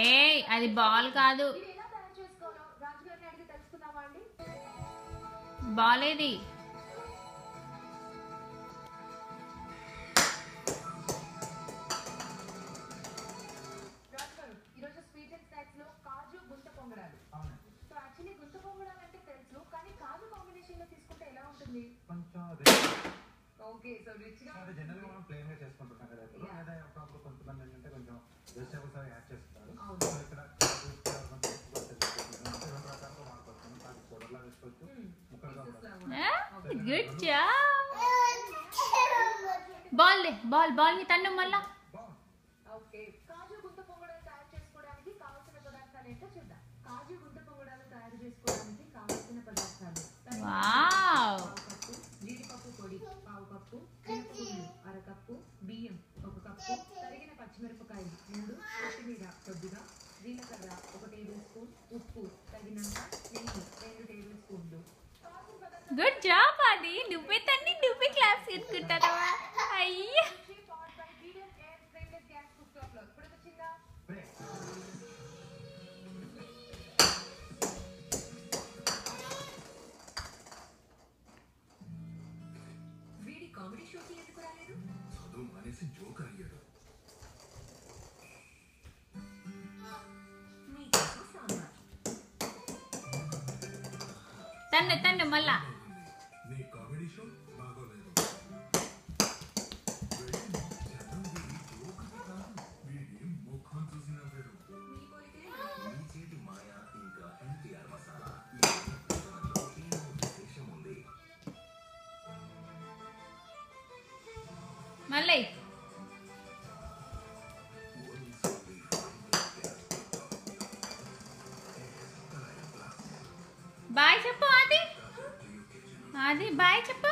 ఏ అది బాల్ కాదు, బాల్ ఏది? ఓకే సో రిచ్ గా అంటే జనరల్ గా మనం ప్లేన్ గా చేసుకుంటున్నాం కదా ఇప్పుడు లేదా అప్పుడప్పుడు కొంతమంది ఏంటంటే కొంచెం వెజిటబుల్స్ అవి యాడ్ చేస్తారు. సో ఇక్కడ రెండు రకాలుగా వాడుకోవచ్చు. అది పొడవులా వేసుకోవచ్చు, ముక్కలుగా good job. Ball ball ball ని తన్ను మళ్ళా. ఓకే కాజు గుంత పొంగడాలు తయారు చేసుకోవడానికి కావాల్సిన పదార్థాలు ఏంటో చూద్దాం. కాజు గుంత పొంగడాలు తయారు చేసుకోవడానికి కావాల్సిన పదార్థాలు: వావ్, జీడిపప్పు పొడి పావు కప్పు, మినపగుళ్ళు అరకప్పు, బియ్యం 1 కప్పు, తరిగిన పచ్చిమిరపకాయలు 3, కొత్తిమీర కొద్దిగా, జీలకర్ర 1 టేబుల్ స్పూన్, ఉప్పు తగినంత, నెయ్యి 2 టేబుల్ స్పూన్లు. Good job. అది నువ్వే తన్ని నువ్వే క్లాస్ తీసుకుంటావా? అయ్యా కామెడీ షోకి ఎందుకు రాలేదు? చదువు మానేసి జోకర్ అయ్యాడు. తన్ను తన్ను మళ్ళా. నీ కామెడీ షో బాగోలేదు. వీడి ముఖం చూసిన పేరు నీ చేతి మాయ ఇంకా ఎన్టీఆర్ మసాలా విశేషం ఉంది. మళ్ళీ బాయ్ చెప్పు. అది అది బాయ్ చెప్పు.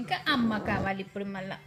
ఇంకా అమ్మ కావాలి ఇప్పుడు మళ్ళా.